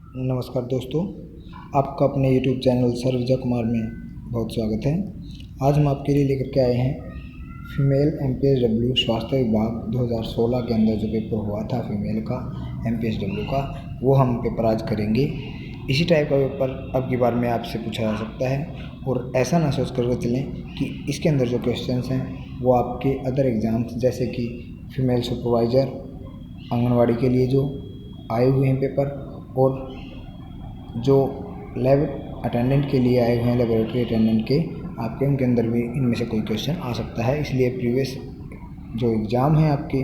नमस्कार दोस्तों, आपका अपने YouTube channel sir Vijay Kumar में बहुत स्वागत है। आज हम आपके लिए लेकर के आए हैं फीमेल MPSW स्वास्थ्य विभाग 2016 के अंदर जो पेपर हुआ था फीमेल का MPSW का, वो हम पेपर आज करेंगे। इसी टाइप का पेपर अब की बार में आपसे पूछा जा सकता है और ऐसा ना सोच कर चलें कि इसके अंदर जो क्वेश्चंस हैं वो आपके अदर एग्ज़ाम्स जैसे कि फीमेल सुपरवाइज़र, आंगनवाड़ी के लिए जो आए हुए हैं पेपर और जो लैब अटेंडेंट के लिए आए हुए हैं, लेबोरेटरी अटेंडेंट के, आपके उनके अंदर भी इनमें से कोई क्वेश्चन आ सकता है। इसलिए प्रीवियस जो एग्ज़ाम हैं आपके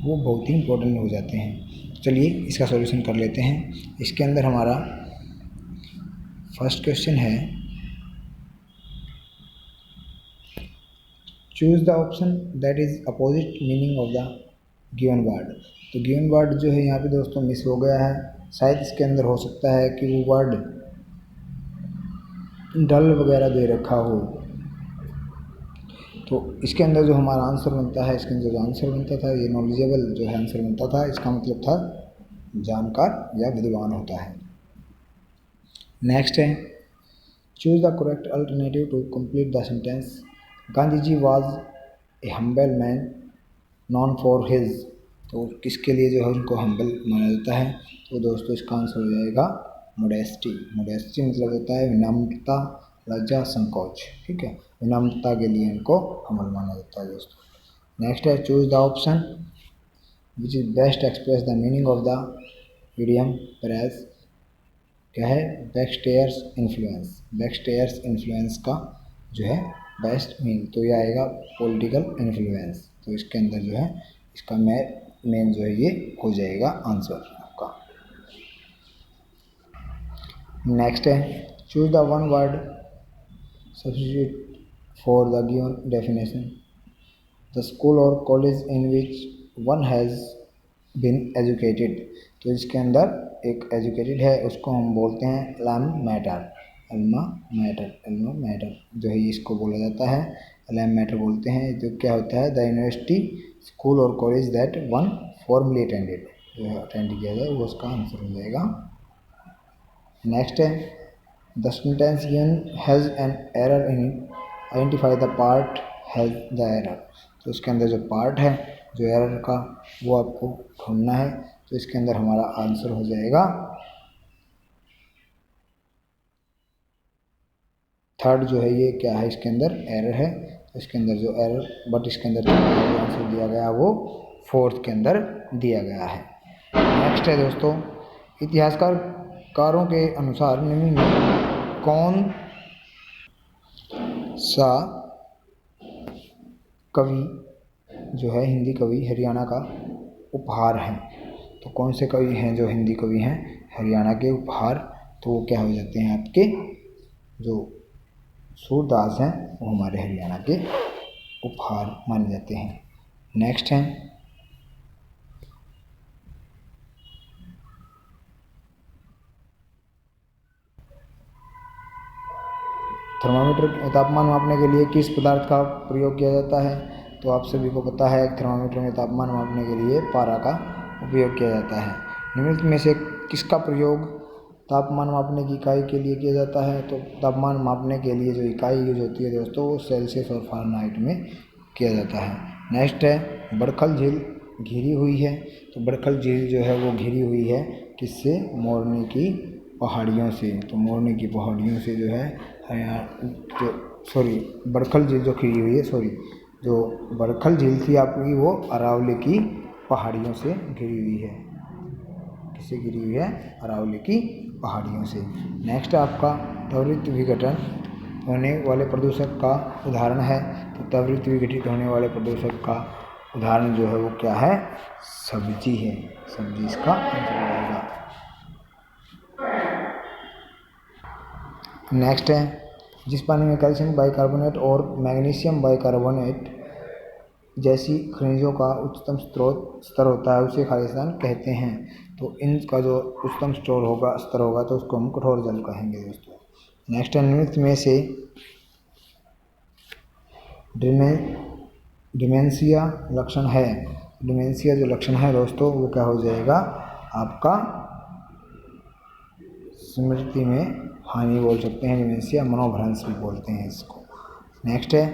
वो बहुत ही इम्पोर्टेंट हो जाते हैं। चलिए इसका सॉल्यूशन कर लेते हैं। इसके अंदर हमारा फर्स्ट क्वेश्चन है, choose the option that is opposite meaning of the given word. तो गिवन वर्ड जो है यहाँ पे दोस्तों मिस हो गया है। शायद इसके अंदर हो सकता है कि वो वर्ड डल वगैरह दे रखा हो। तो इसके अंदर जो हमारा आंसर बनता है, इसके अंदर जो आंसर बनता था, ये नॉलेजेबल जो है आंसर बनता था, इसका मतलब था जानकार या विद्वान होता है। नेक्स्ट है, choose the correct alternative to complete the sentence. Gandhi ji was a humble man known for his. तो किसके लिए जो है उनको हम्बल माना जाता है? तो दोस्तों इसका आंसर हो जाएगा मोडेस्टी। मोडेस्टी मतलब होता है विनम्रता, लज्जा, संकोच। ठीक है, विनम्रता के लिए इनको हम्बल माना जाता है दोस्तों। नेक्स्ट है, choose the option which is best express the meaning of the idiom press. क्या है? बैकस्टेयर्स इन्फ्लुएंस। बैकस्टेयर्स इन्फ्लुएंस का जो है बेस्ट मीन, तो ये आएगा पॉलिटिकल इन्फ्लुएंस। तो इसके अंदर जो है इसका मेन जो है ये हो जाएगा आंसर आपका। नेक्स्ट है, choose the one word substitute for the given definition. The school और college in which one has been educated. तो इसके अंदर एक एजुकेटेड है, उसको हम बोलते हैं alma mater. Alma mater, alma mater जो है इसको बोला जाता है, एलम मैटर बोलते हैं। जो क्या होता है? द यूनिवर्सिटी, स्कूल और college that one formally attended, जो है अटेंड किया जाए, वो उसका आंसर हो जाएगा। नेक्स्ट है, the sentence given has an error in it, identify the part has the error. तो इसके अंदर जो पार्ट है जो एरर का वो आपको ढूंढना है। तो इसके अंदर हमारा आंसर हो जाएगा थर्ड जो है ये क्या है? इसके अंदर एरर है। तो इसके अंदर जो एरर, बट इसके अंदर जो आंसर दिया गया वो फोर्थ के अंदर दिया गया है। नेक्स्ट है दोस्तों, इतिहासकारों के अनुसार निम्न में कौन सा कवि जो है हिंदी कवि हरियाणा का उपहार है? तो कौन से कवि हैं जो हिंदी कवि हैं हरियाणा के उपहार? तो वो क्या हो जाते हैं आपके जो सूरदास हैं, वो हमारे हरियाणा के उपहार माने जाते हैं। नेक्स्ट है, थर्मामीटर तापमान मापने के लिए किस पदार्थ का प्रयोग किया जाता है? तो आप सभी को पता है थर्मामीटर में तापमान मापने के लिए पारा का उपयोग किया जाता है। निम्नलिखित में से किसका प्रयोग तापमान मापने की इकाई के लिए किया जाता है? तो तापमान मापने के लिए जो इकाई यूज होती है दोस्तों वो सेल्सियस और फ़ारेनहाइट में किया जाता है। नेक्स्ट है, बड़खल झील घिरी हुई है। तो बड़खल झील जो है वो घिरी हुई है किससे? मोरनी की पहाड़ियों से। तो मोरनी की पहाड़ियों से जो है बड़खल झील जो घिरी हुई है, जो बड़खल झील थी आपकी वो अरावली की पहाड़ियों से घिरी हुई है। किससे घिरी हुई है? अरावली की पहाड़ियों से। नेक्स्ट आपका त्वरित विघटन होने वाले प्रदूषक का उदाहरण है। तो त्वरित विघटित होने वाले प्रदूषक का उदाहरण जो है वो क्या है? सब्जी है। सब्जी इसका आंसर रहेगा। नेक्स्ट है, जिस पानी में कैल्शियम बाइकार्बोनेट और मैग्नीशियम बाइकार्बोनेट जैसी खनिजों का उच्चतम स्तर होता है उसे खालिस्तान कहते हैं। तो इनका जो उच्चतम स्तर होगा तो उसको हम कठोर जल कहेंगे दोस्तों। नेक्स्ट है, निम्नलिखित में से डिमेंशिया लक्षण है। डिमेंशिया जो लक्षण है दोस्तों वो क्या हो जाएगा? आपका स्मृति में हानि बोल सकते हैं, डिमेंशिया, मनोभ्रंश भी बोलते हैं इसको। नेक्स्ट है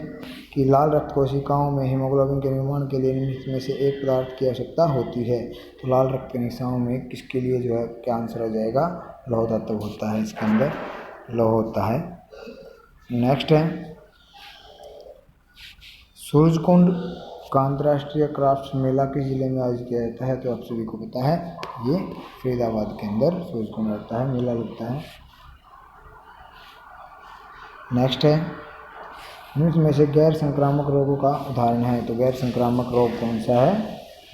कि लाल रक्त कोशिकाओं में हीमोग्लोबिन के निर्माण के लिए निम्नलिखित में से एक पदार्थ की आवश्यकता होती है। तो लाल रक्त कोशिकाओं में किसके लिए जो है क्या आंसर हो जाएगा, लौह तत्व होता है, इसके अंदर लौह होता है। नेक्स्ट है सूरजकुंड का अंतर्राष्ट्रीय क्राफ्ट मेला किस जिले में आयोजित किया जाता है। तो आप सभी को पता है ये फरीदाबाद के अंदर सूरजकुंड रहता है, मेला लगता है। नेक्स्ट है निम्न में से गैर संक्रामक रोगों का उदाहरण है। तो गैर संक्रामक रोग कौन सा है,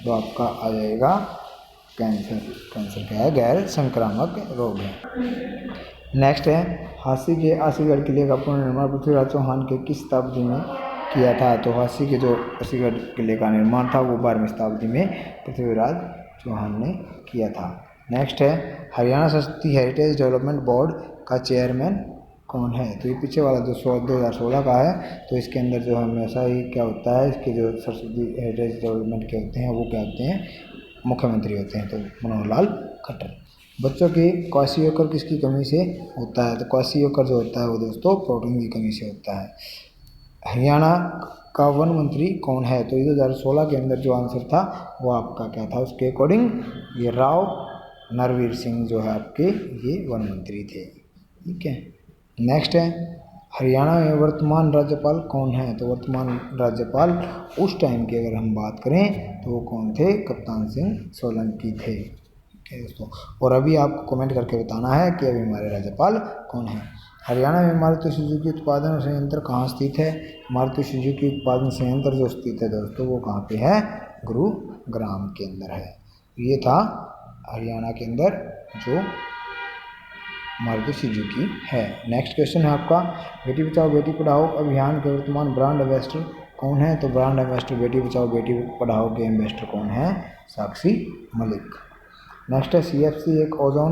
तो आपका आ जाएगा कैंसर। कैंसर क्या है, गैर संक्रामक रोग है। नेक्स्ट है हांसी के आसीगढ़ किले का पुनर्निर्माण पृथ्वीराज चौहान के किस शताब्दी में किया था। तो हांसी के जो आसीगढ़ किले का निर्माण था वो 12वीं शताब्दी में पृथ्वीराज चौहान ने किया था। नेक्स्ट है हरियाणा संस्कृति हेरिटेज डेवलपमेंट बोर्ड का चेयरमैन कौन है। तो ये पीछे वाला जो 2016 का है, तो इसके अंदर जो हमेशा ही क्या होता है, इसके जो सरस्वती हेरिटेज डेवलपमेंट के होते हैं वो क्या होते हैं, मुख्यमंत्री होते हैं, तो मनोहर लाल खट्टर। बच्चों की क्वाशियोकर किसकी कमी से होता है। तो क्वाशियोकर जो होता है वो दोस्तों प्रोटीन की कमी से होता है। हरियाणा का वन मंत्री कौन है। तो 2016 के अंदर जो आंसर था वो आपका क्या था, उसके अकॉर्डिंग ये राव नरवीर सिंह जो है आपके ये वन मंत्री थे। ठीक है। नेक्स्ट है हरियाणा में वर्तमान राज्यपाल कौन है। तो वर्तमान राज्यपाल उस टाइम की अगर हम बात करें तो वो कौन थे, कप्तान सिंह सोलंकी थे। ठीक है दोस्तों, और अभी आपको कमेंट करके बताना है कि अभी हमारे राज्यपाल कौन है। हरियाणा में मारुति सुजुकी उत्पादन संयंत्र कहाँ स्थित है। मारुति सुजुकी उत्पादन संयंत्र जो स्थित है दोस्तों वो कहाँ पे है, गुरुग्राम के अंदर है। ये था हरियाणा के अंदर जो मारुति सुजुकी है। नेक्स्ट क्वेश्चन है आपका बेटी बचाओ बेटी पढ़ाओ अभियान के वर्तमान ब्रांड एम्बेसडर कौन है। तो ब्रांड एम्बेसडर बेटी बचाओ बेटी पढ़ाओ के एम्बेसडर कौन है, साक्षी मलिक। नेक्स्ट है CFC एक ओजोन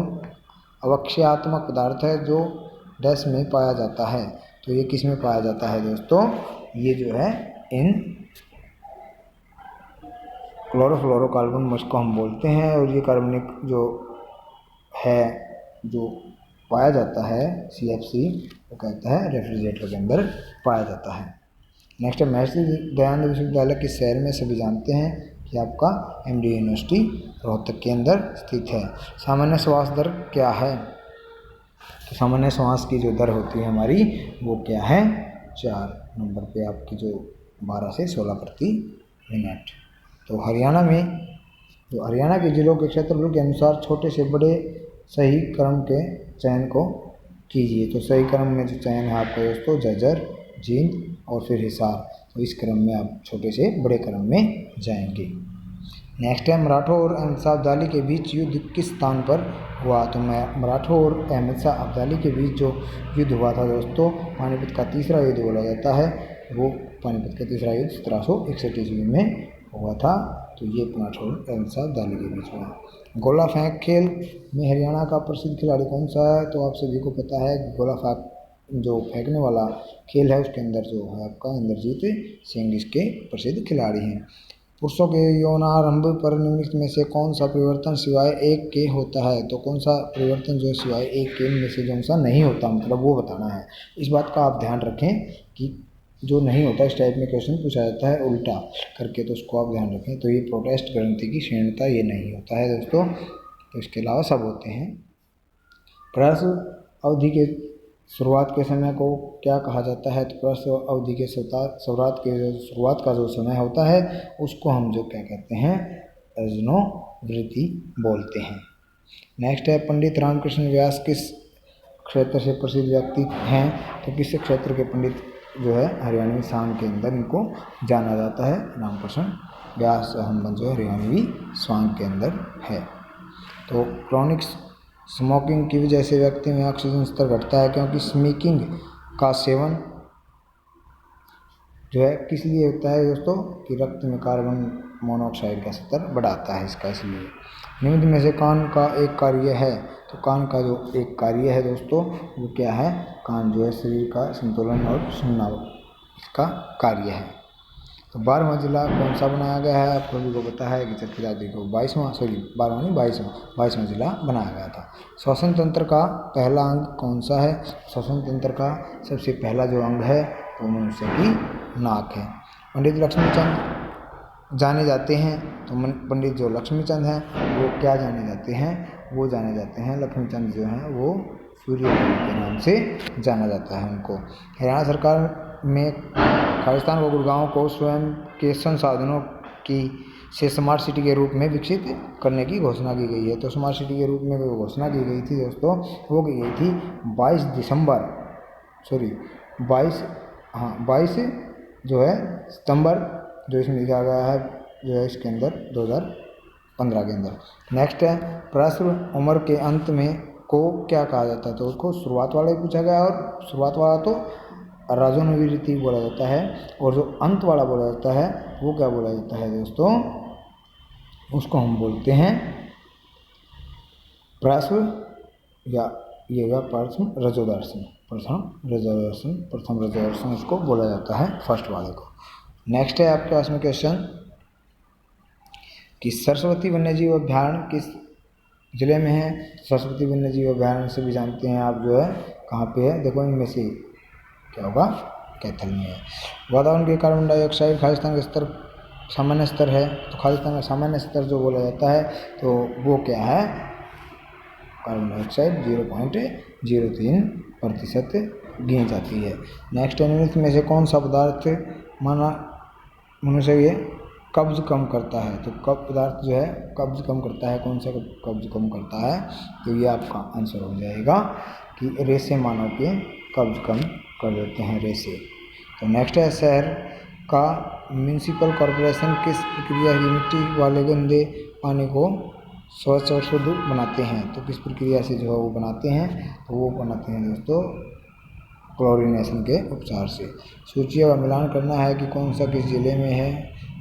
अवक्षयात्मक पदार्थ है जो डैश में पाया जाता है। तो ये किस में पाया जाता है दोस्तों, ये जो है इन क्लोरोफ्लोरोकार्बन को हम बोलते हैं, और ये कार्बनिक जो है जो पाया जाता है CFC वो कहता है रेफ्रिजरेटर के अंदर पाया जाता है। नेक्स्ट है महर्षि दयानंद विश्वविद्यालय किस शहर में, सभी जानते हैं कि आपका MD यूनिवर्सिटी रोहतक के अंदर स्थित है। सामान्य श्वास दर क्या है। तो सामान्य श्वास की जो दर होती है हमारी वो क्या है, 4 नंबर पे आपकी जो 12 से 16 प्रति मिनट। तो हरियाणा में जो हरियाणा के जिलों के क्षेत्रफल के अनुसार छोटे से बड़े सही क्रम के चयन को कीजिए। तो सही क्रम में जो चयन है आपका दोस्तों झज्जर, जींद और फिर हिसार। तो इस क्रम में आप छोटे से बड़े क्रम में जाएंगे। नेक्स्ट है मराठों और अहमद शाह अब्दाली के बीच युद्ध किस स्थान पर हुआ। तो मराठों और अहमद शाह अब्दाली के बीच जो युद्ध हुआ था दोस्तों, पानीपत का तीसरा युद्ध बोला जाता है। वो पानीपत का तीसरा युद्ध 1761 ईस्वी में हुआ था। तो ये मराठों और अहमद शाह अब्दाली के बीच हुआ। गोला फेंक खेल में हरियाणा का प्रसिद्ध खिलाड़ी कौन सा है। तो आप सभी को पता है गोला फेंक जो फेंकने वाला खेल है उसके अंदर जो है आपका इंद्रजीत सिंह इसके प्रसिद्ध खिलाड़ी हैं। पुरुषों के यौनारंभ पर निम्नलिखित में से कौन सा परिवर्तन सिवाय एक के होता है। तो कौन सा परिवर्तन जो सिवाय एक के में से जो सा नहीं होता, मतलब वो बताना है। इस बात का आप ध्यान रखें कि जो नहीं होता इस टाइप में क्वेश्चन पूछा जाता है उल्टा करके, तो उसको आप ध्यान रखें। तो ये प्रोटेस्ट ग्रंथि की श्रेणीता ये नहीं होता है दोस्तों, तो इसके अलावा सब होते हैं। प्रसव अवधि के शुरुआत के समय को क्या कहा जाता है। तो प्रसव अवधि के शुरुआत का जो समय होता है उसको हम जो क्या कहते हैं, अजनोवृत्ति बोलते हैं। नेक्स्ट है पंडित रामकृष्ण व्यास किस क्षेत्र से प्रसिद्ध व्यक्ति हैं। तो किस क्षेत्र के पंडित जो है हरियाणवी सांग के अंदर इनको जाना जाता है, रामकृष्ण व्यास हम जो हरियाणवी सांग के अंदर है। तो क्रॉनिक स्मोकिंग की वजह से व्यक्ति में ऑक्सीजन स्तर घटता है, क्योंकि स्मोकिंग का सेवन जो है किस लिए होता है दोस्तों, कि रक्त में कार्बन मोनोऑक्साइड का स्तर बढ़ाता है इसका, इसलिए। निम्न में से कान का एक कार्य है। तो कान का जो एक कार्य है दोस्तों वो क्या है, कान जो है शरीर का संतुलन और सुनना इसका कार्य है। तो 12वां जिला कौन सा बनाया गया है? आप सभी को पता है कि चरखी दादरी को 22वां जिला बनाया गया था। श्वसन तंत्र का पहला अंग कौन सा है? श्वसन तंत्र का सबसे पहला जो अंग है वो मनुष्य की नाक है। पंडित लक्ष्मीचंद जाने जाते हैं, तो पंडित जो लक्ष्मीचंद हैं वो क्या जाने जाते हैं? वो जाने जाते हैं, लक्ष्मीचंद जो हैं वो सूर्य के नाम से जाना जाता है उनको। हरियाणा सरकार में खालिस्तान व गुड़गांव को स्वयं के संसाधनों की से स्मार्ट सिटी के रूप में विकसित करने की घोषणा की गई है। तो स्मार्ट सिटी के रूप में जो घोषणा की गई थी दोस्तों, वो की गई थी 22 जो है सितंबर, जो इसमें लिखा गया है जो है इसके अंदर 2015 के अंदर। नेक्स्ट है प्रश्न, उम्र के अंत में को क्या कहा जाता है? तो उसको शुरुआत वाला ही पूछा गया, और शुरुआत वाला तो राजोनवीरिति बोला जाता है, और जो अंत वाला बोला जाता है वो क्या बोला जाता है दोस्तों? उसको हम बोलते हैं प्रश्न, या ये हुआ प्रथम रजोदर्शन, प्रथम रजोदर्शन उसको बोला जाता है, फर्स्ट वाले को। नेक्स्ट है आपके पास में क्वेश्चन कि सरस्वती वन्यजीव अभ्यारण्य किस जिले में है? सरस्वती वन्यजीव अभ्यारण्य से भी जानते हैं आप जो है कहाँ पे है, देखो इनमें से क्या होगा, कैथल में है। वातावरण के कार्बन डाइऑक्साइड खालिस्तान का स्तर सामान्य स्तर है, तो खालिस्तान का सामान्य स्तर जो बोला जाता है तो वो क्या है? कार्बन डाइऑक्साइड 0.03% गिनी जाती है। नेक्स्ट निम्नलिखित में से कौन सा पदार्थ माना मनुष्य ये कब्ज कम करता है? तो कब पदार्थ जो है कब्ज कम करता है, कौन सा कब्ज कम करता है? तो ये आपका आंसर हो जाएगा कि रेसे मानव के कब्ज कम कर देते हैं, रेसे। तो नेक्स्ट है शहर का म्यूनिसिपल कॉरपोरेशन किस प्रक्रिया की मिट्टी वाले गंदे पानी को स्वच्छ और शुद्ध बनाते हैं? तो किस प्रक्रिया से जो है वो बनाते हैं? तो वो बनाते हैं दोस्तों क्लोरीनेशन के उपचार से। सूचियों का मिलान करना है कि कौन सा किस जिले में है,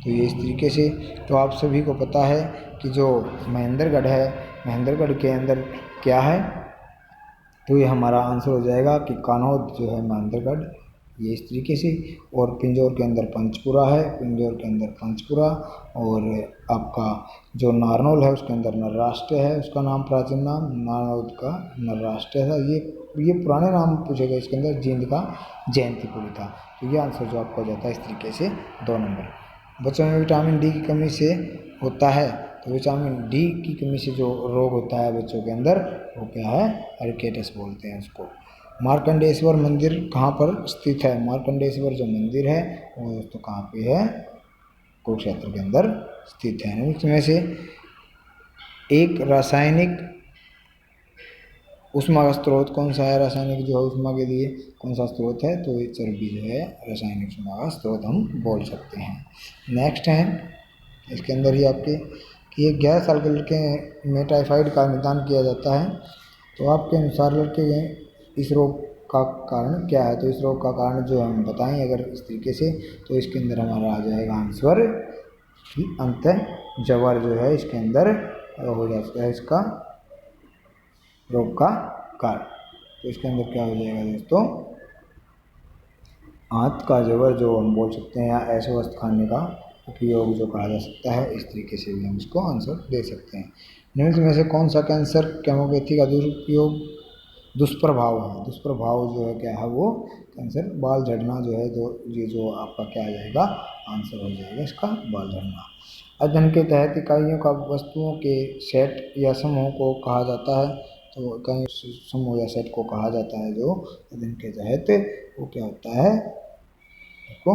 तो ये इस तरीके से। तो आप सभी को पता है कि जो महेंद्रगढ़ है, महेंद्रगढ़ के अंदर क्या है? तो ये हमारा आंसर हो जाएगा कि कान्होद जो है महेंद्रगढ़, ये इस तरीके से। और पिंजौर के अंदर पंचपुरा है, पिंजौर के अंदर पंचपुरा। और आपका जो नारनौल है उसके अंदर नरराष्ट्र है, उसका नाम प्राचीन नाम नारनौल का नरराष्ट्र है। ये पुराने नाम पूछे गए इसके अंदर, जींद का जयंतीपुरी था। तो ये आंसर जो आपका हो जाता है इस तरीके से 2 नंबर। बच्चों में विटामिन डी की कमी से होता है, तो विटामिन डी की कमी से जो रोग होता है बच्चों के अंदर वो क्या है? रिकेटस बोलते हैं उसको। मार्कंडेश्वर मंदिर कहाँ पर स्थित है? मार्कंडेश्वर जो मंदिर है वो दोस्तों कहाँ पे है? कुरुक्षेत्र के अंदर स्थित है। इसमें से एक रासायनिक ऊष्मा का स्रोत कौन सा है? रासायनिक जो है ऊष्मा के लिए कौन सा स्रोत है? तो ये चर्बी जो है रासायनिक ऊष्मा का स्रोत हम बोल सकते हैं। नेक्स्ट है इसके अंदर ही आपके कि 11 साल के लड़के में टाइफाइड का निदान किया जाता है, तो आपके अनुसार लड़के इस रोग का कारण क्या है? तो इस रोग का कारण जो हम बताएं अगर इस तरीके से, तो इसके अंदर हमारा आ जाएगा आंसर कि अंतः जवर जो है इसके अंदर हो जाता है इसका रोग का कारण। तो इसके अंदर क्या हो जाएगा दोस्तों? आंत का जबर जो हम बोल सकते हैं, या ऐसे वस्तु खाने का उपयोग जो कहा जा सकता है, इस तरीके से भी हम इसको आंसर दे सकते हैं। निम्न में से कौन सा कैंसर केमोपैथी का दुष्प्रभाव है? दुष्प्रभाव जो है क्या है वो? कैंसर बाल झड़ना जो है, ये जो आपका क्या आ जाएगा? आंसर हो जाएगा इसका बाल झड़ना। अध्ययन के तहत इकाइयों का वस्तुओं के सेट या समूह को कहा जाता है, तो इकाई समूह या सेट को कहा जाता है जो अध्ययन के तहत, वो क्या होता है? उसको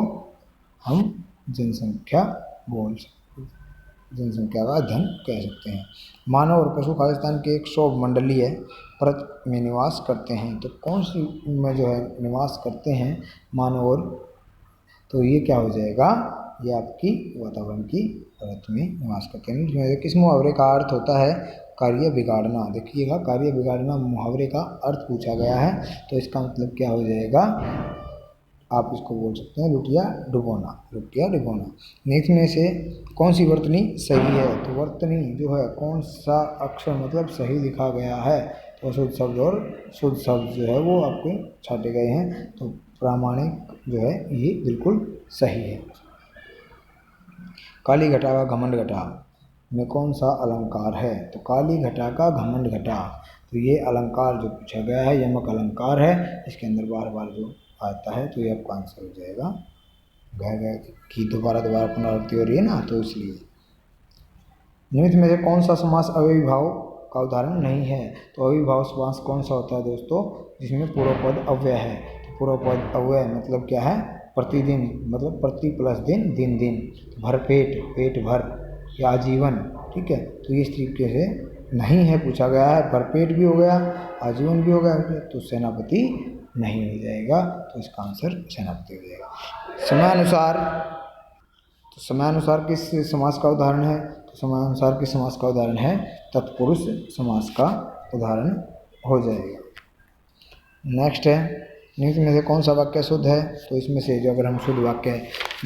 हम जनसंख्या का अध्ययन कह सकते हैं। मानव और पशु खालिस्तान के एक सौ मंडलीय परत में निवास करते हैं, तो कौन सी में जो है निवास करते हैं मानव और? तो ये क्या हो जाएगा? ये आपकी वातावरण की परत में निवास करते हैं। किस मुहावरे का अर्थ होता है कार्य बिगाड़ना? देखिएगा, कार्य बिगाड़ना मुहावरे का अर्थ पूछा गया है, तो इसका मतलब क्या हो जाएगा? आप इसको बोल सकते हैं लुटिया डुबोना, लुटिया डुबोना। नेक्स्ट में से कौन सी वर्तनी सही है? तो वर्तनी जो है कौन सा अक्षर मतलब सही लिखा गया है? तो शुद्ध शब्द और शुद्ध शब्द जो है वो आपके छाटे गए हैं, तो प्रामाणिक जो है ये बिल्कुल सही है। काली घटा का घमंड घटा में कौन सा अलंकार है? तो काली घटा का घमंड घटा, तो ये अलंकार जो पूछा गया है यमक अलंकार है, इसके अंदर बार बार जो आता है तो ये आपका आंसर हो जाएगा। गह गह की दोबारा पुनरावृत्ति हो रही है ना, तो इसलिए। निम्न में से कौन सा समास अव्ययीभाव का उदाहरण नहीं है? तो अव्ययीभाव समास कौन सा होता है दोस्तों? जिसमें पूर्व पद अव्यय है। तो पूर्व पद अव्यय मतलब क्या है? प्रतिदिन, मतलब प्रति प्लस दिन, दिन दिन। भरपेट, पेट भर, या आजीवन, ठीक है। तो इस तरीके से नहीं है पूछा गया है। भरपेट भी हो गया, आजीवन भी हो गया, तो सेनापति नहीं हो जाएगा, तो इसका आंसर सेनापति हो जाएगा। समयानुसार, तो समयानुसार किस समास का उदाहरण है? तो समयानुसार किस समास का उदाहरण है? तत्पुरुष समास का उदाहरण हो जाएगा। नेक्स्ट है, निम्न में से कौन सा वाक्य शुद्ध है? तो इसमें से जो अगर हम शुद्ध वाक्य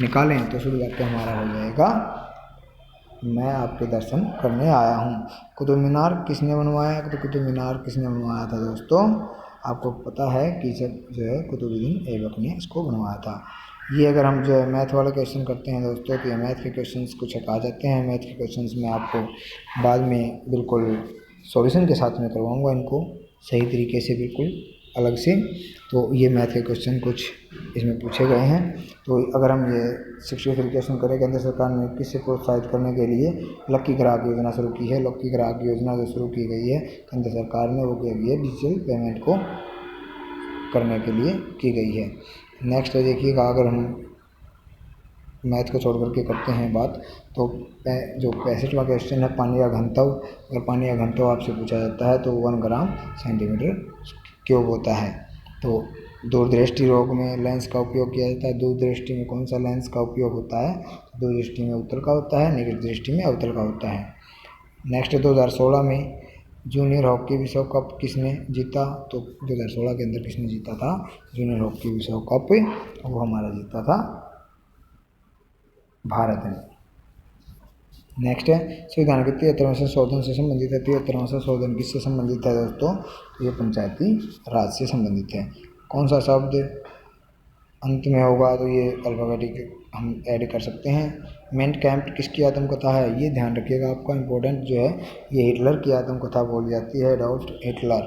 निकालें तो शुद्ध वाक्य हमारा हो जाएगा, मैं आपके दर्शन करने आया हूँ। कुतुब मीनार किसने बनवाया? तो कुतुब मीनार किसने बनवाया था दोस्तों? आपको पता है कि जब जो है कुतुबुद्दीन ऐबक ने इसको बनवाया था। ये अगर हम जो है मैथ वाले क्वेश्चन करते हैं दोस्तों, तो ये मैथ के क्वेश्चंस कुछ हटा जाते हैं। मैथ के क्वेश्चंस में आपको बाद में बिल्कुल सॉल्यूशन के साथ में करवाऊँगा इनको सही तरीके से, बिल्कुल अलग से। तो ये मैथ के क्वेश्चन कुछ इसमें पूछे गए हैं। तो अगर हम ये शिक्षक वेरिफिकेशन करें, केंद्र सरकार ने किससे प्रोत्साहित करने के लिए लक्की ग्राहक योजना शुरू की है? लक्की ग्राहक योजना जो शुरू की गई है केंद्र सरकार ने, वो की गई है डिजिटल पेमेंट को करने के लिए की गई है। नेक्स्ट देखिएगा, अगर हम मैथ को छोड़ करके करते हैं बात, तो जो 65वां क्वेश्चन है पानी का घनत्व। अगर पानी का घनत्व आपसे पूछा जाता है तो 1 ग्राम सेंटीमीटर क्यूब होता है। तो दूरदृष्टि रोग में लेंस का उपयोग किया जाता है। दूरदृष्टि में कौन सा लेंस का उपयोग होता है? दूरदृष्टि में उत्तल का होता है, निकट दृष्टि में अवतल का होता है। नेक्स्ट 2016 में जूनियर हॉकी विश्व कप किसने जीता? तो 2016 के अंदर किसने जीता था जूनियर हॉकी विश्व कप? वो हमारा जीता था भारत ने। नेक्स्ट है, संविधान के 73वें संशोधन से संबंधित है। 73वां संशोधन किससे संबंधित है दोस्तों? तो ये पंचायती राज से संबंधित है। कौन सा शब्द अंत में होगा? तो ये अल्फाबेटिक हम ऐड कर सकते हैं। मेन कैंप किसकी आत्मकथा है? ये ध्यान रखिएगा, आपका इंपॉर्टेंट जो है ये हिटलर की आत्मकथा बोली जाती है, एडोल्फ हिटलर।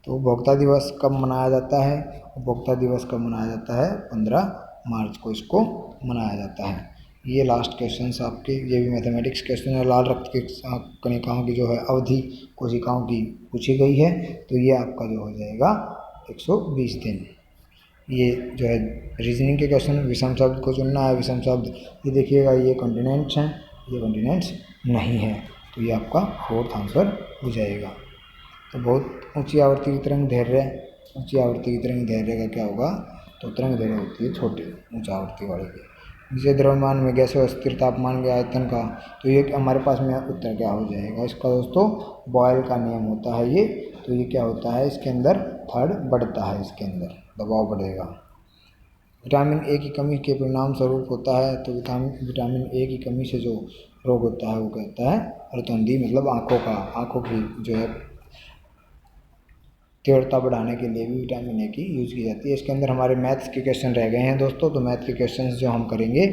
तो उपभोक्ता दिवस कब मनाया जाता है? उपभोक्ता दिवस कब मनाया जाता है? 15 मार्च को इसको मनाया जाता है। ये लास्ट क्वेश्चन आपके, ये भी मैथमेटिक्स क्वेश्चन है। लाल रक्त की कणिकाओं की जो है अवधि कोशिकाओं की पूछी गई है, तो ये आपका जो हो जाएगा 120 दिन। ये जो है रीजनिंग के क्वेश्चन, विषम शब्द को चुनना है। विषम शब्द ये देखिएगा, ये कॉन्टिनेंट्स हैं, ये कॉन्टिनेंट्स नहीं है, तो ये आपका 4th आंसर हो जाएगा। तो बहुत ऊंची आवृत्ति की तरंग धैर्य, ऊंची आवृत्ति की तरंग धैर्य का क्या होगा? तो तरंग धैर्य होती है छोटी ऊंचा आवृत्ति वाले की। जिसे द्रव्यमान में गैसों स्थिर तापमान के आयतन का, तो ये हमारे पास में उत्तर क्या हो जाएगा इसका दोस्तों? बॉयल का नियम होता है ये। तो ये क्या होता है इसके अंदर? थर्ड बढ़ता है, इसके अंदर दबाव बढ़ेगा। विटामिन ए की कमी के परिणाम स्वरूप होता है। तो विटामिन ए की कमी से जो रोग होता है वो कहता है रतौंधी, मतलब आँखों का, आँखों की जो है तीव्रता बढ़ाने के लिए भी विटामिन ए की यूज़ की जाती है। इसके अंदर हमारे मैथ्स के क्वेश्चन रह गए हैं दोस्तों, तो मैथ के क्वेश्चंस जो हम करेंगे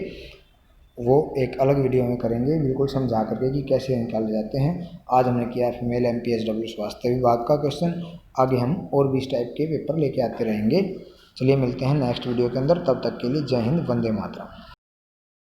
वो एक अलग वीडियो में करेंगे, बिल्कुल समझा करके कि कैसे निकाले जाते हैं। आज हमने किया फीमेल MPSW स्वास्थ्य विभाग का क्वेश्चन, आगे हम और भी इस टाइप के पेपर लेके आते रहेंगे। चलिए मिलते हैं नेक्स्ट वीडियो के अंदर, तब तक के लिए जय हिंद, वंदे मातरम।